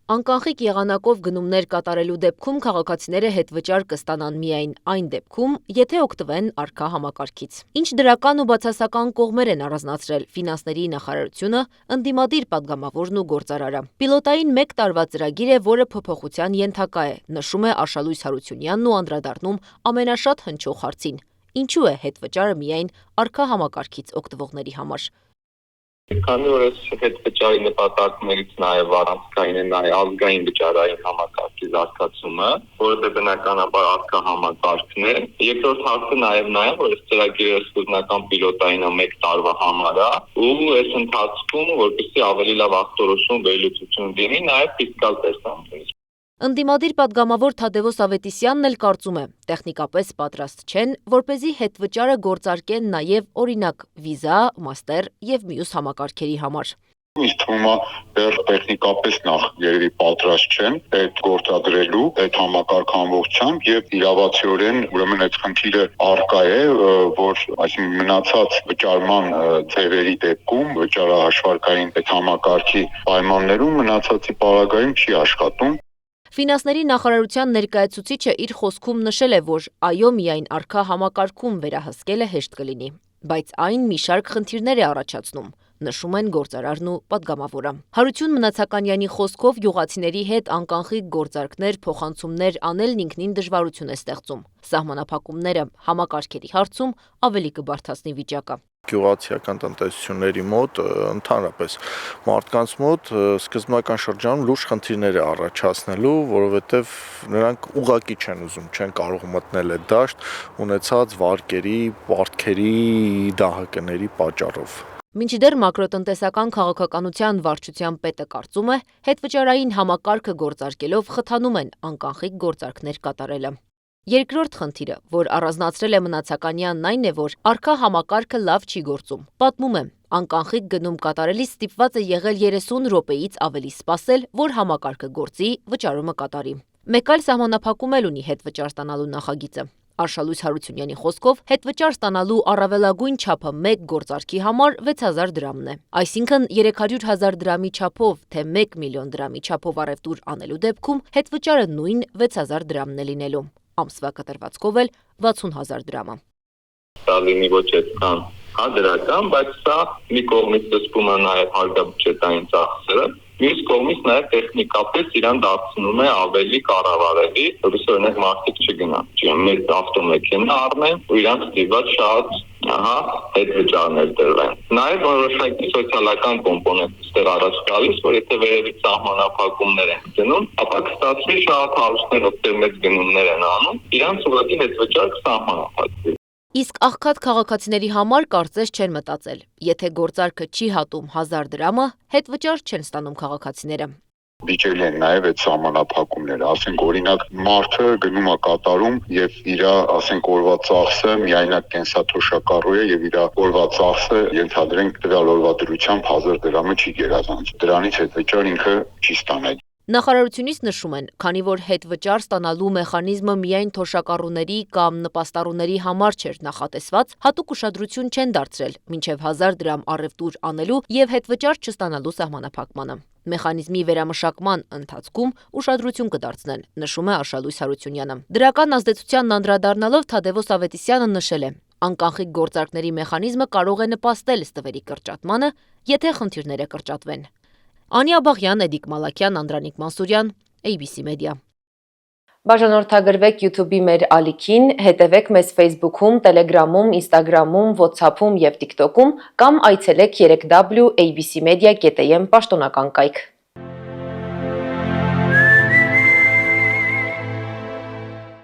Անկախիկ եղանակով գնումներ կատարելու դեպքում քաղաքացիները հետվճար կստանան միայն այն դեպքում, եթե օգտվեն առկա համակարգից։ Ինչ դրական ու բացասական կողմեր են առանձնացրել ֆինանսների նախարարությունը, ընդդիմադիր падգամավորն ու գործարարը։ Պիլոտային 1 տարվա ծրագիր է, որը փոփոխության ենթակա է, նշում է Արշալույս Հարությունյանն ու անդրադառնում ամենաշատ հնչող հարցին. ինչու է հետվճարը միայն առկա համակարգից օգտվողների համար։ Քանի որ այս հետվճարի նպատակներից նաև առանցքային է նաև ազգային վճարային համակարգի զարգացումը, որը բնականաբար առկա համակարգն է։ Երկրորդ հարցը նաև նա է, որ այս ծրագիրը սկզբնական պիլոտային 1 տարվա համար է, ու այս ընթացքում, որպեսզի ավելի լավ ախտորոշում վերլուծություն լինի, նաև ֆիսկալ տեսանկյունից։ Ընդդիմադիր падգամավոր Թադևոս Ավետիսյանն էլ կարծում է, տեխնիկապես պատրաստ չեն, որպեսզի հետվճարը գործարկեն նաև օրինակ վիզա, մաստեր եւ մյուս համակարգերի համար։ Ինձ թվում է, դեռ տեխնիկապես նախ երևի պատրաստ չեն այդ գործադրելու, այդ համակարգ ամբողջությամբ եւ իրավացիորեն ուրեմն այդ խնդիրը առկա է, որ այսինքն մնացած վճարման ձևերի դեպքում վճարահաշվարկային այդ համակարգի պայմաններում մնացածի պարագայում չի աշխատում։ Ֆինանսների նախարարության ներկայացուցիչը իր խոսքում նշել է, որ այո, միայն առկա համակարգում վերահսկելը հեշտ կլինի, բայց այն մի շարք խնդիրներ է առաջացնում, նշում են գործարարն ու падգամավորը։ Հարություն Մնացականյանի խոսքով գյուղացիների հետ անկանխիկ գործարքներ, փոխանցումներ անելն ինքնին դժվարություն է ստեղծում։ Սահմանափակումները համակարգերի հարցում ավելի կբարդացնի վիճակը։ Գյուղացիական տնտեսությունների մոտ, ընդհանրապես մարդկանց մոտ սկզբնական շրջանում լուրջ խնդիրներ է առաջացնելու, որովհետև նրանք ուղղակի չեն ուզում, չեն կարող մտնել այդ դաշտ ունեցած վարկերի, պարտքերի, դահակների պատճառով։ Մինչդեռ մակրոտնտեսական քաղաքականության վարչության պետը կարծում է, հետվճարային համակարգը գործարկելով խթանում են անկանխիկ գործարքներ կատարելը։ Երկրորդ խնդիրը, որ առանձնացրել է Մնացականյանն, այն է, որ առկա համակարգը լավ չի գործում։ Պատմում եմ, անկանխիկ գնում կատարելիս ստիպված է եղել 30 րոպեից ավելի սպասել, որ համակարգը գործի, վճարումը կատարի։ Մեկ այլ սահմանափակում էլ ունի հետվճար ստանալու նախագիծը։ Արշալույս Հարությունյանի խոսքով հետվճար ստանալու առավելագույն չափը մեկ գործարքի համար 6000 դրամն է։ Այսինքն 300,000 դրամի չափով, թե 1 միլիոն դրամի չափով առևտուր անելու դեպքում հետվճարը նույն 6000 դրամն է լինելու։ Ամսվա կտրվածքով էլ 60,000 դրամը։ Դա լինի ոչ այդքան դրական, բայց սա մի կողմից տեսվում է նաև հարկաբյուջետային ծախսերը, մյուս կողմից նաև տեխնիկապես իրան դարձնում է ավելի կառավարելի, որովհետեւ օրինակ մարդիկ չգնան, մեծ ավտոմեքենա առնեն ու իրանք ստիպված շատ հետվճարներ տրվեն։ Նաև որոշակի սոցիալական կոմպոնենտ ստեղ առաջ գալիս, որ եթե վերևից սահմանափակումներ են դնում, ապա կստացվի շատ հարուստներ, ովքեր մեծ գնումներ են անում, իրանց ուղղակի հետվճար կսահմանափակվի։ Իսկ աղքատ քաղաքացիների համար կարծես չեն մտածել։ Եթե գործարքը չի հատում 1000 դրամը, հետվճար չեն ստանում քաղաքացիները։ Վիճելի են նաև այդ սահմանափակումները, ասենք օրինակ մարդը գնում է կատարում եւ իր ասենք օրվա ծախսը միայնակ կենսաթոշակառու է եւ իր օրվա ծախսը ենթադրենք տվյալ օրվա դրությամբ 1000 դրամը չի գերազանց։ Դրանից հետվճար ինքը չի ստանալ։ Նախարարությունից նշում են, քանի որ հետվճար ստանալու մեխանիզմը միայն թոշակառուների կամ նպաստառուների համար չէր նախատեսված, հատուկ ուշադրություն չեն դարձրել մինչև 1000 դրամ առևտուր անելու եւ հետվճար չստանալու սահմանափակմանը։ Մեխանիզմի վերամշակման ընթացքում ուշադրություն կդարձնեն, նշում է Արշալույս Հարությունյանը։ Դրական ազդեցությանն անդրադառնալով Թադևոս Ավետիսյանը նշել է. անկանխիկ գործարքների մեխանիզմը կարող է նպաստել ստվերի կրճատմանը, եթե խնդիրները կրճատվեն։ Անի Աբաղյան, Էդիկ Մալաքյան, Անդրանիկ Մանսուրյան, ABC Media։ Բաժանորդագրվեք YouTube-ի մեր ալիքին, հետևեք մեզ Facebook-ում, Telegram-ում, Instagram-ում, WhatsApp-ում եւ TikTok-ում կամ այցելեք 3w.abcmedia.am պաշտոնական կայք։